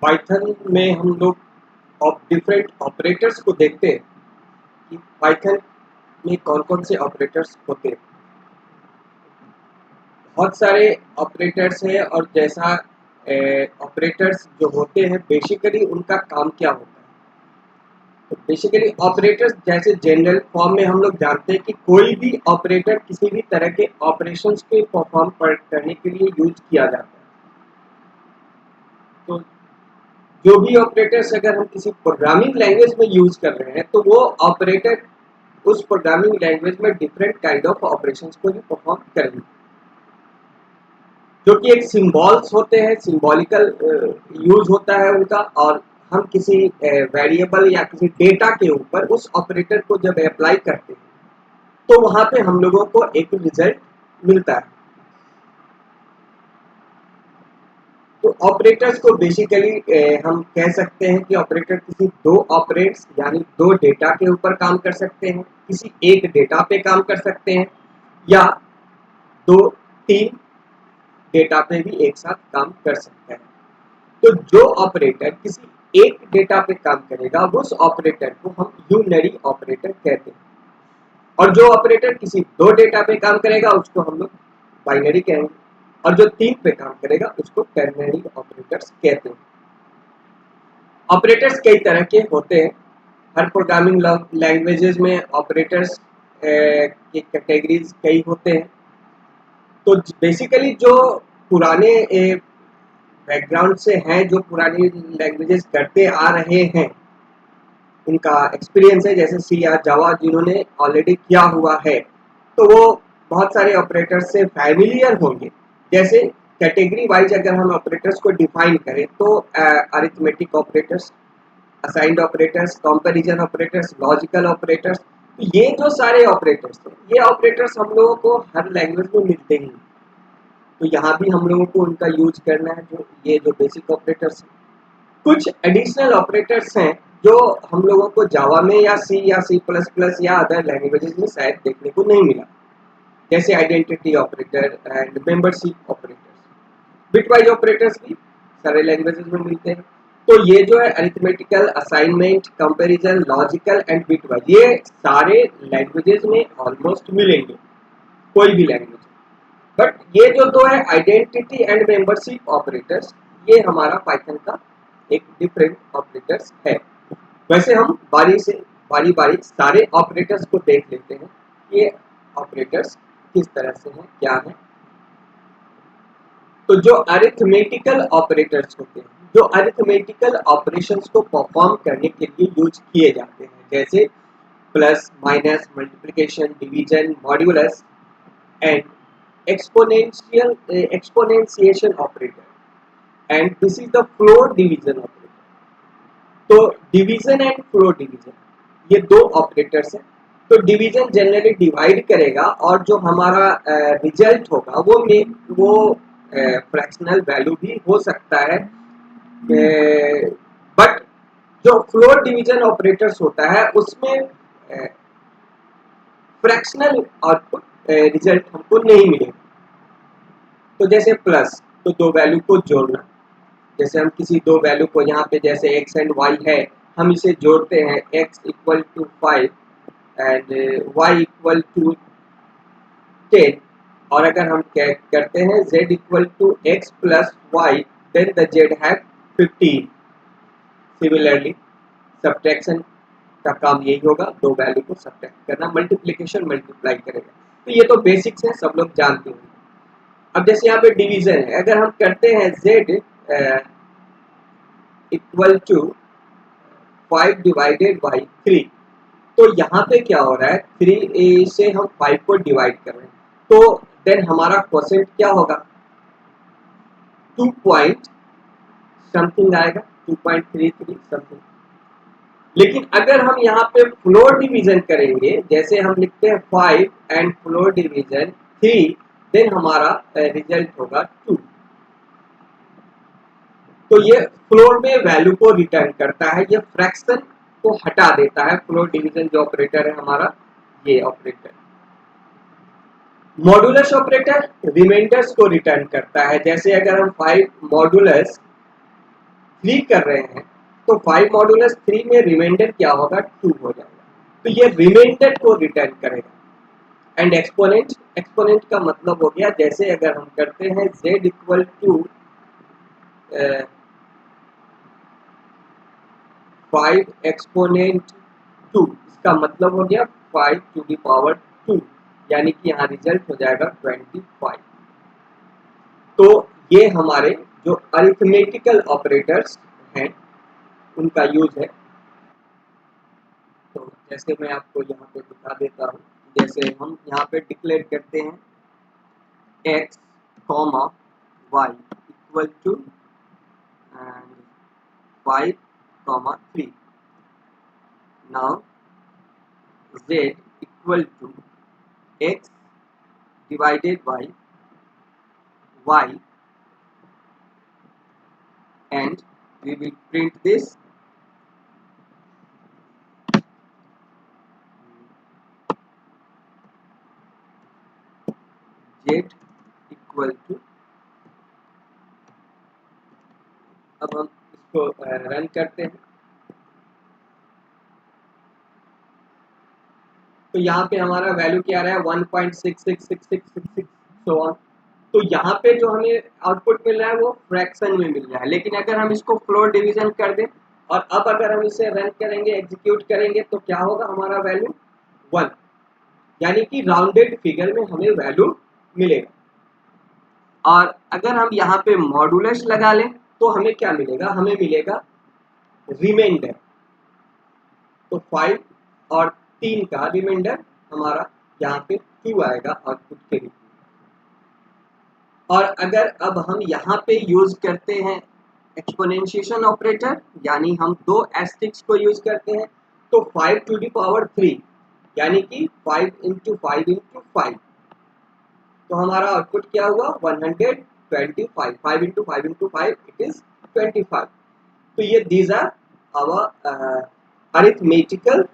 Python में हम लोग डिफरेंट ऑपरेटर्स को देखते हैं कि पाइथन में कौन कौन से ऑपरेटर्स होते हैं। बहुत सारे ऑपरेटर्स हैं और जैसा ऑपरेटर्स जो होते हैं बेसिकली उनका काम क्या होता है। तो बेसिकली ऑपरेटर्स जैसे जनरल फॉर्म में हम लोग जानते हैं कि कोई भी ऑपरेटर किसी भी तरह के ऑपरेशंस के परफॉर्म करने के लिए यूज किया जाता है। तो जो भी ऑपरेटर्स अगर हम किसी प्रोग्रामिंग लैंग्वेज में यूज कर रहे हैं तो वो ऑपरेटर उस प्रोग्रामिंग लैंग्वेज में डिफरेंट काइंड ऑफ ऑपरेशंस को ही परफॉर्म करेंगे, जो कि एक सिंबल्स होते हैं, सिंबॉलिकल यूज होता है उनका। और हम किसी वेरिएबल या किसी डेटा के ऊपर उस ऑपरेटर को जब अप्लाई करते हैं तो वहां पे हम लोगों को एक रिजल्ट मिलता है। तो ऑपरेटर्स को बेसिकली हम कह सकते हैं कि ऑपरेटर किसी दो ऑपरेट्स यानी दो डेटा के ऊपर काम कर सकते हैं, किसी एक डेटा पे काम कर सकते हैं, या दो तीन डेटा पे भी एक साथ काम कर सकते हैं। तो जो ऑपरेटर किसी एक डेटा पे काम करेगा उस ऑपरेटर को हम यूनरी ऑपरेटर कहते हैं, और जो ऑपरेटर किसी दो डेटा पे काम करेगा उसको हम लोग बाइनरी कहेंगे, और जो तीन पे काम करेगा उसको टर्नरी ऑपरेटर्स कहते हैं। ऑपरेटर्स कई तरह के होते हैं। हर प्रोग्रामिंग लैंग्वेजेस में ऑपरेटर्स की कैटेगरीज कई होते हैं। तो बेसिकली जो पुराने बैकग्राउंड से हैं, जो पुरानी लैंग्वेजेस करते आ रहे हैं, उनका एक्सपीरियंस है, जैसे सी या जावा जिन्होंने ऑलरेडी किया हुआ है, तो वो बहुत सारे ऑपरेटर्स से फैमिलियर होंगे। जैसे कैटेगरी वाइज अगर हम ऑपरेटर्स को डिफाइन करें तो arithmetic operators, assigned operators, comparison operators, logical operators, तो ये जो सारे ऑपरेटर्स हैं, ये ऑपरेटर्स हम लोगों को हर लैंग्वेज में मिलते ही। तो यहाँ भी हम लोगों को उनका यूज करना है, जो ये जो बेसिक ऑपरेटर्स हैं। कुछ एडिशनल ऑपरेटर्स हैं जो हम लोगों को जावा में या सी प्लस प्लस या अदर लैंग्वेजेस में शायद देखने को नहीं मिला, जैसे identity operator and membership operators. Bitwise operators भी सारे लैंग्वेजेस में मिलते हैं। तो ये जो है arithmetical, assignment, comparison, logical and bitwise, ये सारे लैंग्वेजेस में ऑलमोस्ट मिलेंगे, कोई भी लैंग्वेज। बट ये जो दो है आइडेंटिटी एंड मेंबरशिप ऑपरेटर्स, ये हमारा पाइथन का एक डिफरेंट ऑपरेटर्स है। वैसे हम बारी बारी सारे ऑपरेटर्स को देख लेते हैं, ये ऑपरेटर्स किस तरह से हैं, क्या है। तो जो अरिथमेटिकल ऑपरेटर्स होते हैं, जो अरिथमेटिकल ऑपरेशंस को परफॉर्म करने के लिए यूज किए जाते हैं, जैसे plus, minus, multiplication, division, modulus and exponentiation operator, and this is the floor division operator. तो डिवीजन एंड फ्लोर डिवीजन, ये दो ऑपरेटर्स हैं। तो डिवीजन जनरली डिवाइड करेगा, और जो हमारा रिजल्ट होगा वो फ्रैक्शनल वैल्यू भी हो सकता है। बट जो फ्लोर डिवीजन ऑपरेटर्स होता है उसमें फ्रैक्शनल आउटपुट रिजल्ट हमको नहीं मिलेगा। तो जैसे प्लस, तो दो वैल्यू को जोड़ना, जैसे हम किसी दो वैल्यू को यहाँ पे जैसे x एंड y है, हम इसे जोड़ते हैं, x equal to 5 and y equal to 10, और अगर हम करते हैं z equal to x plus y, then the z have 15। Similarly subtraction का काम यही होगा, दो वैल्यू को सब्ट्रैक्ट करना, मल्टीप्लिकेशन मल्टीप्लाई करेगा। तो ये तो बेसिक्स है, सब लोग जानते हैं। अब जैसे यहाँ पे डिवीजन है, अगर हम करते हैं z equal to 5 divided by 3, तो यहाँ पे क्या हो रहा है, 3 से हम 5 को डिवाइड कर रहे हैं, तो देन हमारा क्वोशिएंट क्या होगा, 2 पॉइंट समथिंग आएगा, 2.33 समथिंग। लेकिन अगर हम यहाँ पे फ्लोर डिवीजन करेंगे, जैसे हम लिखते हैं 5 एंड फ्लोर डिवीजन 3, देन हमारा रिजल्ट होगा 2। तो ये फ्लोर में वैल्यू को रिटर्न करता है, ये फ्रैक्शन को हटा देता है। फ्लोर डिवीजन जो ऑपरेटर है हमारा, ये ऑपरेटर। मॉडुलस ऑपरेटर रिमाइंडर्स को रिटर्न करता है, जैसे अगर हम 5 मॉडुलस 3 कर रहे हैं तो 5 मॉडुलस 3 में रिमाइंडर क्या होगा, 2 हो जाएगा, तो ये रिमाइंडर को रिटर्न करेगा। एंड एक्सपोनेंट, एक्सपोनेंट का मतलब हो गया जैसे अगर हम करते हैं z इक्वल टू 5 एक्सपोनेंट 2, इसका मतलब हो गया 5 टू द पावर 2, यानी कि यहाँ रिजल्ट हो जाएगा 25। तो ये हमारे जो अरिथमेटिकल ऑपरेटर्स हैं उनका यूज है। तो जैसे मैं आपको यहाँ पे दिखा देता हूँ, जैसे हम यहाँ पे डिक्लेयर करते हैं x comma y equal to 5 comma 3, now z equal to x divided by y, and we will print this z equal to, अब हम इसको रन करते हैं तो यहाँ पे हमारा वैल्यू क्या आ रहा है 1.666666 सो ऑन। तो यहाँ पे जो हमें आउटपुट मिल रहा है वो फ्रैक्शन में मिल रहा है, लेकिन अगर हम इसको फ्लोर डिवीजन कर दें और अब अगर हम इसे रन करेंगे, एग्जीक्यूट करेंगे तो क्या होगा, हमारा वैल्यू 1, यानी कि राउंडेड फिगर में हमें वैल्यू मिलेगा। और अगर हम यहाँ पे मॉडुलस लगा लें तो हमें क्या मिलेगा, हमें मिलेगा रिमाइंडर। तो 5 और 3 का रिमाइंडर हमारा यहाँ पे 2 आएगा आउटपुट के रूप में। और अगर अब हम यहाँ पे यूज करते हैं एक्सपोनेंशिएशन ऑपरेटर, यानी हम दो एस्टिक्स को यूज करते हैं, तो 5 टू द पावर 3 यानी कि 5 इंटू 5 इंटू 5, तो हमारा आउटपुट क्या हुआ 125, 5 इंटू 5 इंटू 5 इट इज 25। तो ये these are our arithmetical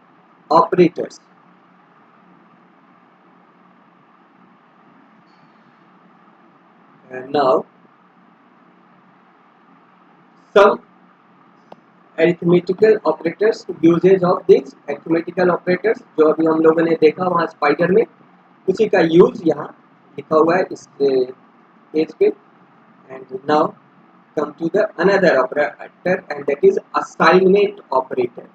operators. Now some arithmetical operators, usage of these arithmetical operators जो अभी हम लोगों ने देखा वहाँ स्पाइडर में, उसी का यूज यहाँ लिखा हुआ है इस पेज पे। And now come to the another operator and that is assignment operator.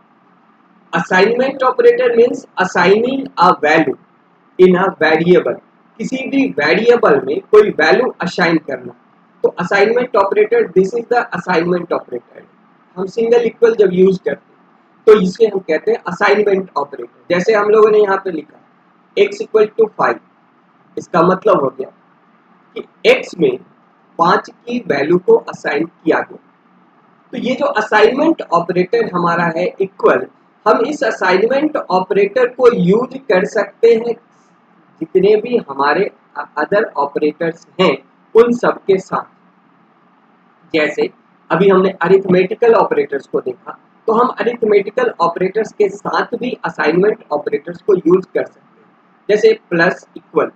Assignment operator means assigning a value in a variable, किसी भी वेरिएबल में कोई वैल्यू असाइन करना। तो assignment operator, this is the assignment operator. हम single equal जब use करते हैं तो इसे हम कहते हैं असाइनमेंट ऑपरेटर। जैसे हम लोगों ने यहाँ पे लिखा x इक्वल टू 5, इसका मतलब हो गया कि x में 5 की वैल्यू को असाइन किया गया। तो ये जो असाइनमेंट ऑपरेटर हमारा है इक्वल, हम इस असाइनमेंट ऑपरेटर को यूज कर सकते हैं जितने भी हमारे अदर ऑपरेटर्स हैं उन सब के साथ। जैसे अभी हमने अरिथमेटिकल ऑपरेटर्स को देखा, तो हम अरिथमेटिकल ऑपरेटर्स के साथ भी असाइनमेंट ऑपरेटर्स को यूज कर सकते हैं, जैसे प्लस इक्वल।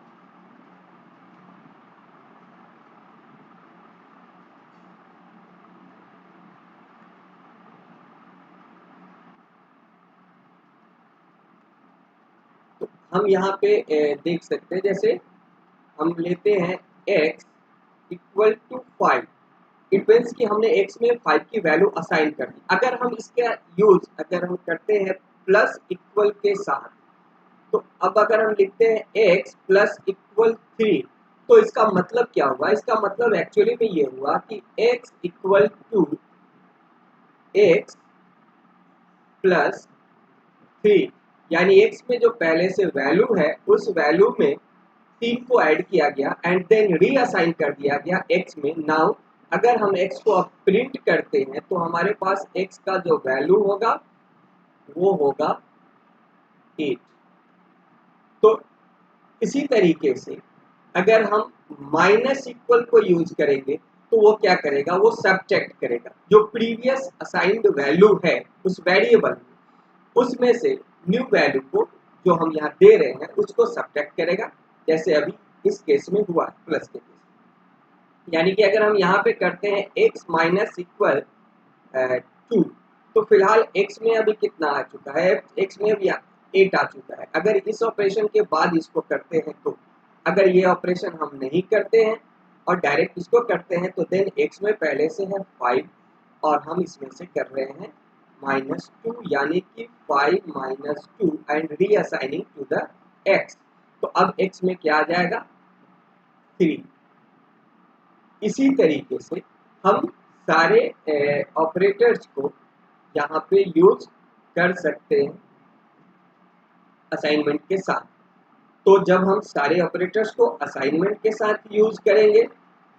तो हम यहाँ पे देख सकते हैं, जैसे हम लेते हैं x equal to 5, it means कि हमने x में 5 की वैल्यू असाइन कर दी। अगर हम इसका यूज अगर हम करते हैं प्लस इक्वल के साथ, तो अब अगर हम लिखते हैं x प्लस इक्वल 3, तो इसका मतलब क्या हुआ, इसका मतलब एक्चुअली में ये हुआ कि x equal to x plus 3, यानी x में जो पहले से वैल्यू है उस वैल्यू में 3 को ऐड किया गया एंड देन रीअसाइन कर दिया गया x में। नाउ अगर हम x को अब प्रिंट करते हैं तो हमारे पास x का जो वैल्यू होगा वो होगा 8। तो इसी तरीके से अगर हम माइनस इक्वल को यूज करेंगे तो वो क्या करेगा, वो सब्ट्रैक्ट करेगा जो प्रीवियस असाइंड वैल्यू है उस वेरिएबल में, उसमें से न्यू वैल्यू को जो हम यहाँ दे रहे हैं उसको सब्ट्रैक्ट करेगा, जैसे अभी इस केस में हुआ प्लस के केस। यानी कि अगर हम यहाँ पे करते हैं x माइनस इक्वल 2। तो फिलहाल x में अभी कितना आ चुका है, x में अभी 8 आ चुका है। अगर इस ऑपरेशन के बाद इसको करते हैं तो अगर ये ऑपरेशन हम नहीं करते हैं और डायरेक्ट इसको करते हैं तो देन x में पहले से है 5 और हम इसमें से कर रहे हैं -2, यानी कि 5 - 2 एंड रीअसाइनिंग टू द x। तो अब x में क्या आ जाएगा 3। इसी तरीके से हम सारे ऑपरेटर्स को यहाँ पे यूज कर सकते हैं असाइनमेंट के साथ। तो जब हम सारे ऑपरेटर्स को असाइनमेंट के साथ यूज करेंगे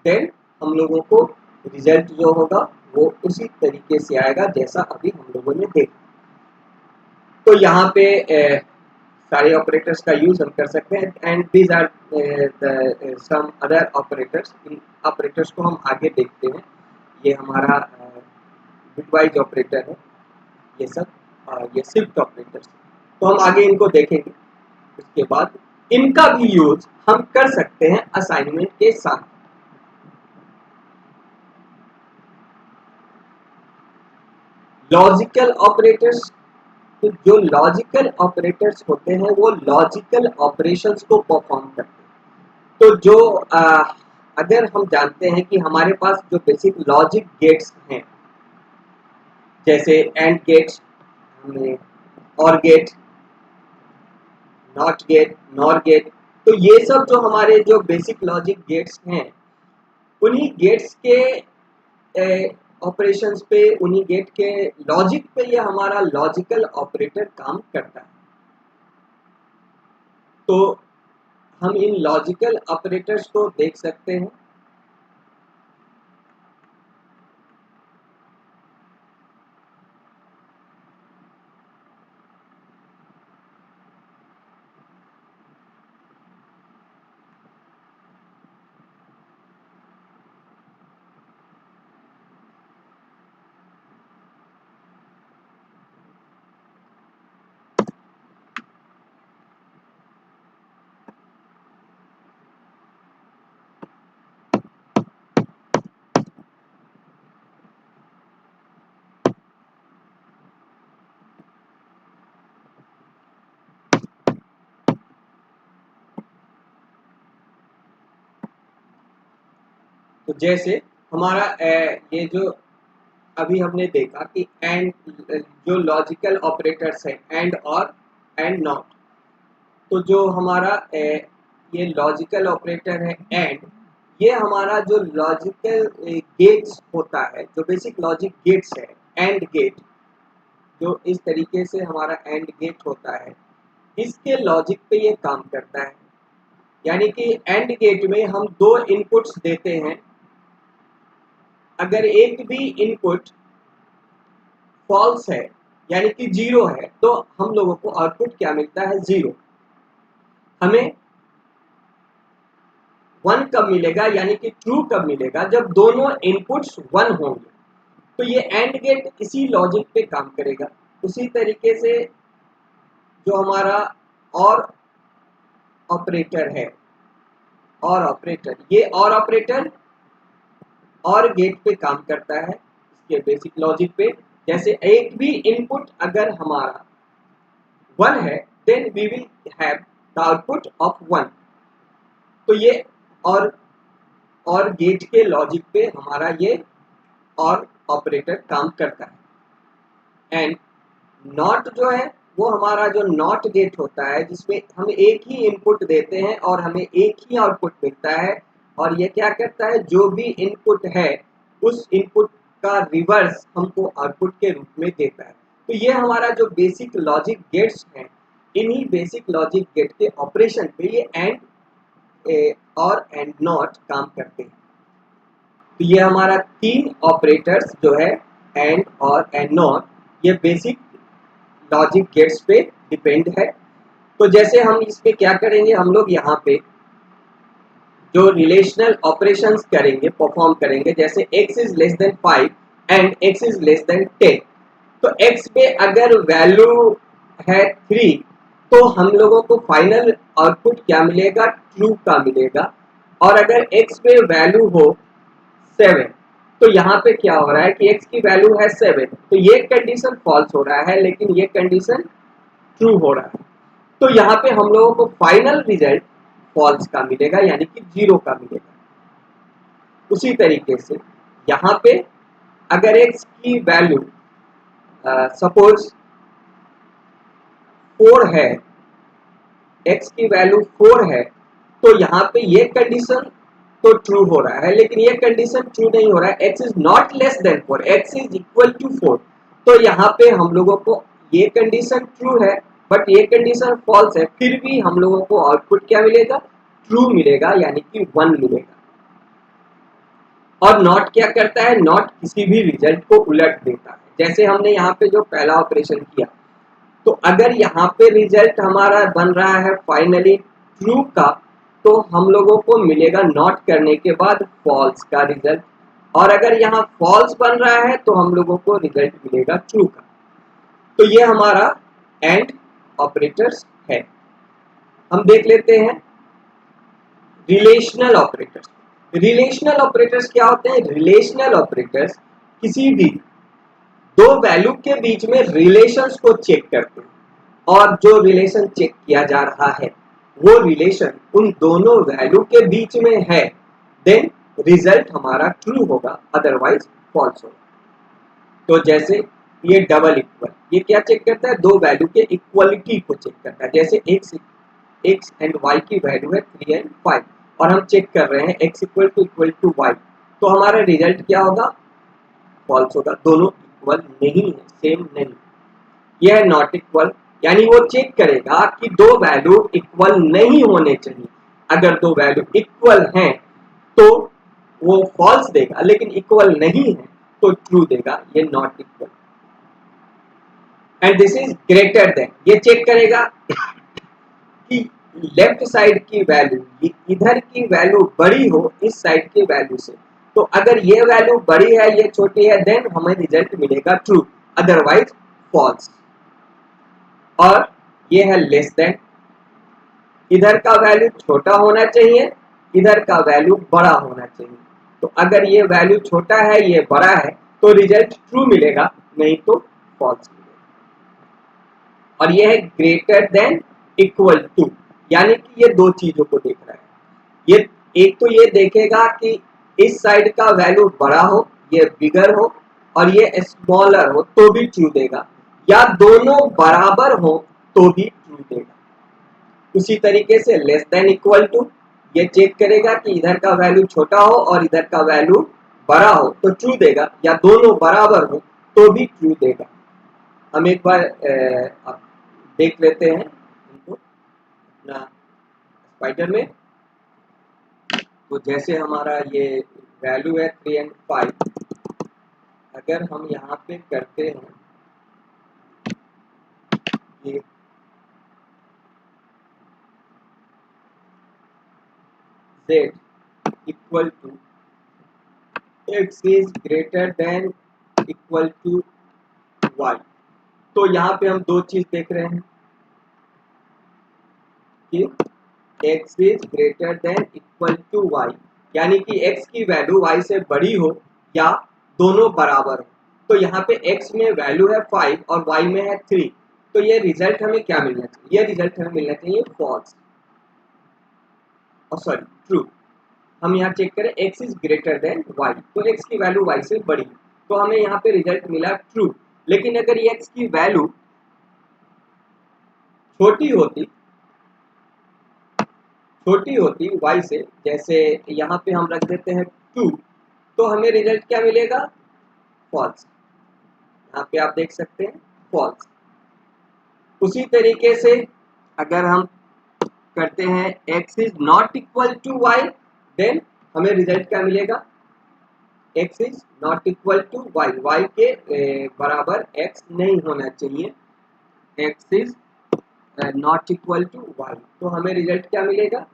देन हम लोगों को रिजल्ट जो होगा वो उसी तरीके से आएगा जैसा अभी हम लोगों ने देखा। तो यहाँ पे सारे ऑपरेटर्स का यूज हम कर सकते हैं and these are some other operators. इन ऑपरेटर्स को हम आगे देखते हैं। ये हमारा बिटवाइज ऑपरेटर है, ये सब ये शिफ्ट ऑपरेटर्स। तो हम आगे इनको देखेंगे। उसके बाद इनका भी यूज हम कर सकते हैं असाइनमेंट के साथ। लॉजिकल ऑपरेटर्स, तो जो लॉजिकल ऑपरेटर्स होते हैं वो लॉजिकल ऑपरेशंस को परफॉर्म करते हैं। तो जो अगर हम जानते हैं कि हमारे पास जो बेसिक लॉजिक गेट्स हैं जैसे and gates, or gate, not gate, nor gate, तो ये सब जो हमारे जो बेसिक लॉजिक गेट्स हैं उन्हीं गेट्स के ऑपरेशंस पे, उन्हीं गेट के लॉजिक पे ये हमारा लॉजिकल ऑपरेटर काम करता है। तो हम इन लॉजिकल ऑपरेटर्स को देख सकते हैं। तो जैसे हमारा ये जो अभी हमने देखा कि एंड, जो लॉजिकल ऑपरेटर्स है एंड और एंड नॉट, तो जो हमारा ये लॉजिकल ऑपरेटर है एंड, ये हमारा जो लॉजिकल गेट्स होता है, जो बेसिक लॉजिक गेट्स है एंड गेट, जो इस तरीके से हमारा एंड गेट होता है, इसके लॉजिक पे ये काम करता है। यानी कि एंड गेट में हम दो इनपुट्स देते हैं, अगर एक भी इनपुट फॉल्स है यानी कि 0 है तो हम लोगों को आउटपुट क्या मिलता है 0। हमें 1 कब मिलेगा, यानी कि ट्रू कब मिलेगा, जब दोनों इनपुट्स 1 होंगे। तो ये एंड गेट इसी लॉजिक पे काम करेगा। उसी तरीके से जो हमारा और ऑपरेटर है, और ऑपरेटर, ये और ऑपरेटर और गेट पे काम करता है इसके बेसिक लॉजिक पे। जैसे एक भी इनपुट अगर हमारा 1 है then we will have the output of 1। तो ये और गेट के लॉजिक पे हमारा ये और ऑपरेटर काम करता है। एंड नॉट जो है वो हमारा जो नॉट गेट होता है, जिसमें हम एक ही इनपुट देते हैं और हमें एक ही आउटपुट मिलता है, और ये क्या करता है, जो भी इनपुट है उस इनपुट का रिवर्स हमको आउटपुट के रूप में देता है। तो ये हमारा जो बेसिक लॉजिक गेट्स हैं, इन्हीं बेसिक लॉजिक गेट के ऑपरेशन पे ये एंड और एंड नॉट काम करते हैं। तो ये हमारा 3 ऑपरेटर्स जो है एंड और एंड नॉट, ये बेसिक लॉजिक गेट्स पे डिपेंड है। तो जैसे हम इसमें क्या करेंगे, हम लोग यहाँ पे जो रिलेशनल ऑपरेशंस करेंगे, परफॉर्म करेंगे, जैसे x is less then 5 and x is less then 10। तो x पे अगर वैल्यू है 3 तो हम लोगों को फाइनल आउटपुट क्या मिलेगा, ट्रू का मिलेगा। और अगर x पे वैल्यू हो 7 तो यहाँ पे क्या हो रहा है कि x की वैल्यू है 7, तो ये कंडीशन फॉल्स हो रहा है, लेकिन ये कंडीशन ट्रू हो रहा है। तो यहाँ पे हम लोगों को फाइनल रिजल्ट फॉल्स का मिलेगा, यानी कि 0 का मिलेगा। उसी तरीके से यहाँ पे अगर x की वैल्यू सपोज 4 है, x की वैल्यू 4 है, तो यहाँ पे ये कंडीशन तो ट्रू हो रहा है, लेकिन ये कंडीशन ट्रू नहीं हो रहा है। x is not less than 4, x is equal to 4। तो यहाँ पे हम लोगों को ये कंडीशन ट्रू है, बट ये कंडीशन फॉल्स है, फिर भी हम लोगों को आउटपुट क्या मिलेगा? ट्रू मिलेगा, यानी कि 1 मिलेगा। और नॉट क्या करता है? नॉट किसी भी रिजल्ट को उलट देता है। जैसे हमने यहाँ पे जो पहला ऑपरेशन किया, तो अगर यहाँ पे रिजल्ट हमारा बन रहा है फाइनली ट्रू का, तो हम लोगों को मिलेगा नॉट करने के बाद फॉल्स का रिजल्ट। और अगर यहाँ फॉल्स बन रहा है तो हम लोगों को रिजल्ट मिलेगा ट्रू का। तो ये हमारा एंड ऑपरेटर्स है। हम देख लेते हैं रिलेशनल ऑपरेटर्स। रिलेशनल ऑपरेटर्स क्या होते हैं? रिलेशनल ऑपरेटर्स किसी भी दो वैल्यू के बीच में रिलेशंस को चेक करते हैं, और जो रिलेशन चेक किया जा रहा है वो रिलेशन उन दोनों वैल्यू के बीच में है, देन रिजल्ट हमारा ट्रू होगा, अदरवाइज फॉल्स होगा। तो जैसे ये डबल इक्वल, ये क्या चेक करता है? दो वैल्यू के इक्वलिटी को चेक करता है। जैसे x एंड y की वैल्यू है 3 एंड 5, और हम चेक कर रहे हैं x इक्वल टू y, तो हमारा रिजल्ट क्या होगा? फॉल्स होगा, दोनों इक्वल नहीं है, सेम नहीं। यह है नॉट इक्वल, यानी वो चेक करेगा कि दो वैल्यू इक्वल नहीं होने चाहिए। अगर दो वैल्यू इक्वल हैं तो वो फॉल्स देगा, लेकिन इक्वल नहीं है तो ट्रू देगा, ये not equal. And this is greater then, ये चेक करेगा कि लेफ्ट साइड की वैल्यू, इधर की वैल्यू बड़ी हो इस साइड की वैल्यू से। तो अगर ये वैल्यू बड़ी है, ये छोटी है, देन हमें रिजल्ट मिलेगा ट्रू, अदरवाइज फॉल्स। और ये है लेस देन, इधर का वैल्यू छोटा होना चाहिए, इधर का वैल्यू बड़ा होना चाहिए। तो अगर ये वैल्यू छोटा है, ये बड़ा है, तो रिजल्ट ट्रू मिलेगा, नहीं तो फॉल्स मिलेगा। और ये है ग्रेटर देन इक्वल टू, यानी कि ये दो चीजों को देख रहा है। ये एक तो ये देखेगा कि इस साइड का वैल्यू बड़ा हो, ये बिगर हो, और ये स्मॉलर हो तो भी ट्रू देगा, या दोनों बराबर हो तो भी ट्रू देगा। उसी तरीके से लेस देन इक्वल टू, ये चेक करेगा कि इधर का वैल्यू छोटा हो और इधर का वैल्यू बड़ा हो तो ट्रू देगा, या दोनों बराबर हो तो भी ट्रू देगा। हम एक बार देख लेते हैं इनको अपना स्पाइडर में। तो जैसे हमारा ये वैल्यू है 3 एंड 5, अगर हम यहाँ पे करते हैं ये z equal to x is greater than equal to y, तो यहाँ पे हम दो चीज देख रहे हैं कि x is greater than equal to y, यानी कि x की वैल्यू y से बड़ी हो या दोनों बराबर हो। तो यहाँ पे x में वैल्यू है 5 और y में है 3, तो ये रिजल्ट हमें क्या मिलना चाहिए? ये रिजल्ट हमें मिलना चाहिए फॉल्स, और सॉरी ट्रू। हम यहाँ चेक करें x is greater then y, तो x की वैल्यू y से बड़ी, तो हमें यहाँ पे रिजल्ट मिला ट्रू। लेकिन अगर ये x की वैल्यू छोटी होती y से, जैसे यहाँ पे हम रख देते हैं 2, तो हमें रिजल्ट क्या मिलेगा? फॉल्स। यहाँ पे आप देख सकते हैं फॉल्स। उसी तरीके से अगर हम करते हैं x is not equal to y, देन हमें रिजल्ट क्या मिलेगा? x is not equal to y, y के बराबर x नहीं होना चाहिए, x is not equal to y, तो हमें रिजल्ट क्या मिलेगा?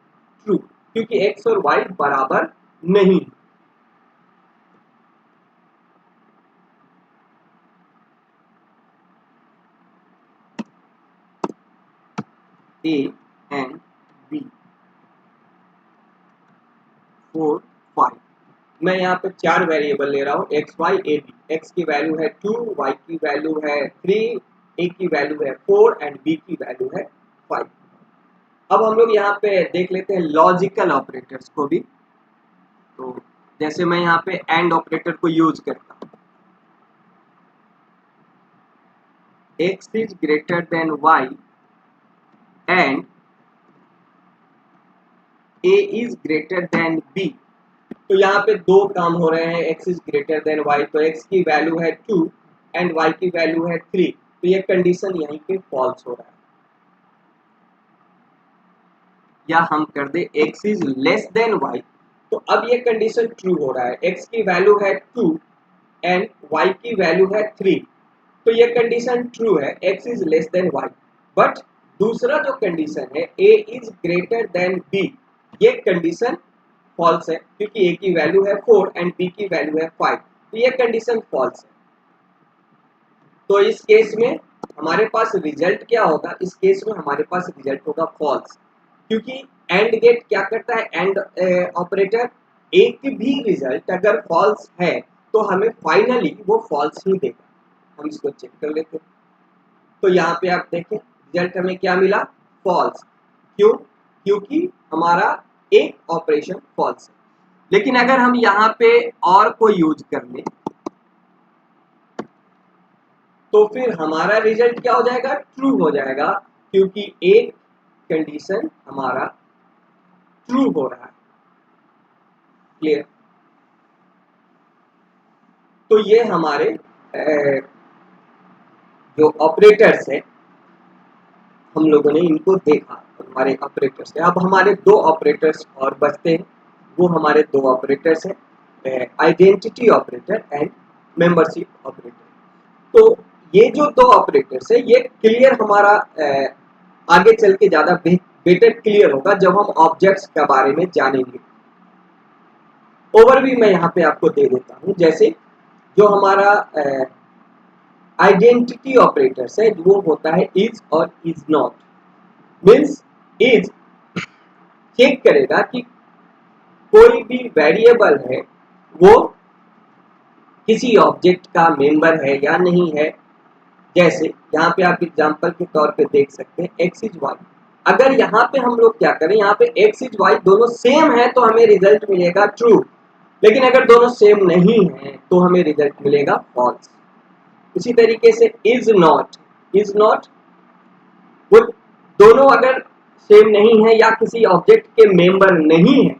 ट्रू, क्योंकि x और y बराबर नहीं। A and B 4 5, मैं यहाँ पे 4 वेरिएबल ले रहा हूँ X Y A B. X की वैल्यू है 2, वाई की वैल्यू है 3, ए की वैल्यू है 4 एंड बी की वैल्यू है 5। अब हम लोग यहाँ पे देख लेते हैं लॉजिकल ऑपरेटर्स को भी। तो जैसे मैं यहाँ पे एंड ऑपरेटर को यूज करता हूँ, X is greater than Y and A is greater than B. तो यहाँ पे दो काम हो रहे हैं, x is greater than Y, तो एक्स की वैल्यू है 2 एंड वाई की वैल्यू है 3, तो ये कंडीशन यहीं पे फॉल्स हो रहा है। या हम कर दे X is less than Y, तो अब ये कंडीशन ट्रू हो रहा है। एक्स की वैल्यू है 2 एंड वाई की वैल्यू है 3, तो ये कंडीशन ट्रू है, x is less than y. But दूसरा जो कंडीशन है a is greater than b, ये कंडीशन फॉल्स है, क्योंकि ए की वैल्यू है 4 एंड बी की वैल्यू है 5, तो ये कंडीशन फॉल्स है। तो इस केस में हमारे पास रिजल्ट क्या होगा? इस केस में हमारे पास रिजल्ट होगा फॉल्स, क्योंकि एंड गेट क्या करता है, एंड ऑपरेटर एक भी रिजल्ट अगर फॉल्स है तो हमें फाइनली वो फॉल्स ही देगा। हम इसको चेक कर लेते हैं। तो यहाँ पे आप देखें रिजल्ट हमें क्या मिला, फॉल्स। क्यों? क्योंकि हमारा एक ऑपरेशन फॉल्स है। लेकिन अगर हम यहाँ पे और को यूज कर लें तो फिर हमारा रिजल्ट क्या हो जाएगा, ट्रू हो जाएगा, क्योंकि एक कंडीशन हमारा ट्रू हो रहा है। क्लियर? तो ये हमारे जो ऑपरेटर्स है हम लोगों ने इनको देखा, हमारे ऑपरेटर्स है। अब हमारे दो ऑपरेटर्स और बचते हैं, वो हमारे दो ऑपरेटर्स हैं, identity operator and membership operator. तो ये जो दो ऑपरेटर्स है ये क्लियर हमारा आगे चल के ज्यादा बेटर क्लियर होगा जब हम ऑब्जेक्ट्स के बारे में जानेंगे। ओवरव्यू मैं यहाँ पे आपको दे देता हूँ। जैसे जो हमारा आइडेंटिटी ऑपरेटर्स है वो होता है इज और is not. Means is check करेगा कि कोई भी वेरिएबल है वो किसी ऑब्जेक्ट का मेंबर है या नहीं है। जैसे यहाँ पे आप एग्जांपल के तौर पे देख सकते हैं एक्स इज वाई। अगर यहाँ पे हम लोग क्या करें, यहाँ पे एक्स इज वाई दोनों सेम है तो हमें रिजल्ट मिलेगा ट्रू, लेकिन अगर दोनों सेम नहीं है तो हमें रिजल्ट मिलेगा फॉल्स। इसी तरीके से इज नॉट वो दोनों अगर सेम नहीं है या किसी ऑब्जेक्ट के मेंबर नहीं है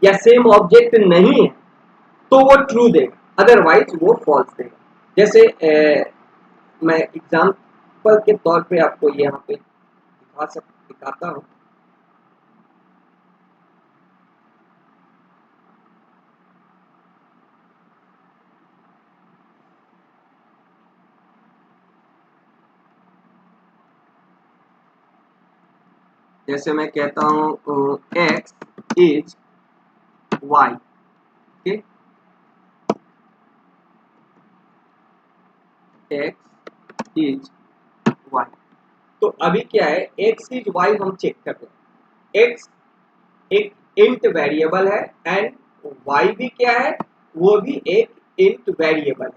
या सेम ऑब्जेक्ट नहीं है तो वो ट्रू देगा, अदरवाइज वो फॉल्स देगा। जैसे मैं एग्जांपल के तौर पे आपको यहाँ पे दिखाता हूँ। जैसे मैं कहता हूँ एक्स इज वाई, ठीक, एक्स इज वाई। तो अभी क्या है, एक्स इज वाई हम चेक कर रहे हैं। एक्स एक इंट वेरिएबल है एंड वाई भी क्या है, वो भी एक इंट वेरिएबल है,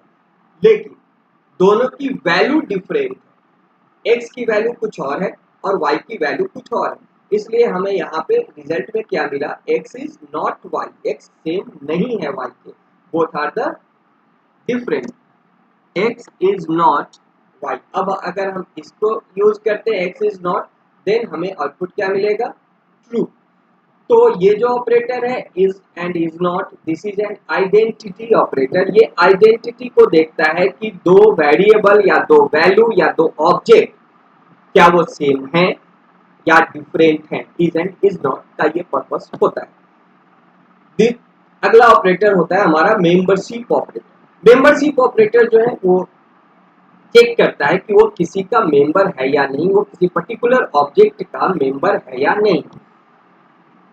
लेकिन दोनों की वैल्यू डिफरेंट है। एक्स की वैल्यू कुछ और है और वाई की वैल्यू कुछ और है, इसलिए हमें यहाँ पे रिजल्ट में क्या मिला, x is not y, x same नहीं है वाई के, both are the different, x is not y. अब अगर हम इसको यूज करते हैं एक्स इज नॉट, देन हमें आउटपुट क्या मिलेगा, ट्रू। तो ये जो ऑपरेटर है is and is not, this is an identity operator. ये आइडेंटिटी को देखता है कि दो वेरिएबल या दो वैल्यू या दो ऑब्जेक्ट क्या वो सेम है या डिफरेंट है। इज एंड इज नॉट का ये पर्पस होता है। अगला ऑपरेटर होता है हमारा मेंबरशिप ऑपरेटर। मेंबरशिप ऑपरेटर जो है वो चेक करता है कि वो किसी का मेंबर है या नहीं, वो किसी पर्टिकुलर ऑब्जेक्ट का मेंबर है या नहीं।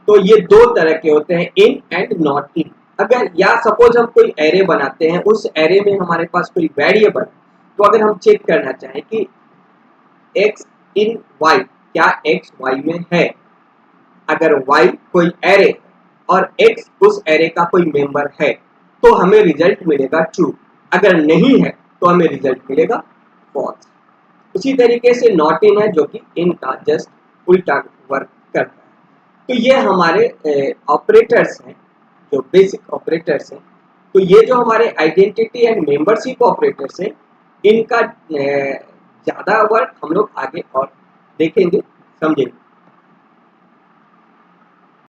तो ये दो तरह के होते हैं, इन एंड नॉट इन। अगर या सपोज हम कोई एरे बनाते हैं, उस एरे में हमारे पास कोई वेरिएबल, तो अगर हम चेक करना चाहें कि x इन y क्या x y में है, अगर y कोई एरे और x उस एरे का कोई मेंबर है, तो हमें रिजल्ट मिलेगा ट्रू, अगर नहीं है तो हमें रिजल्ट मिलेगा फॉल्स। उसी तरीके से नॉट इन है जो कि इन का जस्ट उल्टा वर्क करता है। तो ये हमारे ऑपरेटर्स हैं, जो बेसिक ऑपरेटर्स हैं। तो ये जो हमारे आइडेंटिटी एंड मेंबरशिप ऑपरेटर्स हैं, इनका ज़्यादा वर्क हम लोग आगे और देखेंगे, समझेंगे।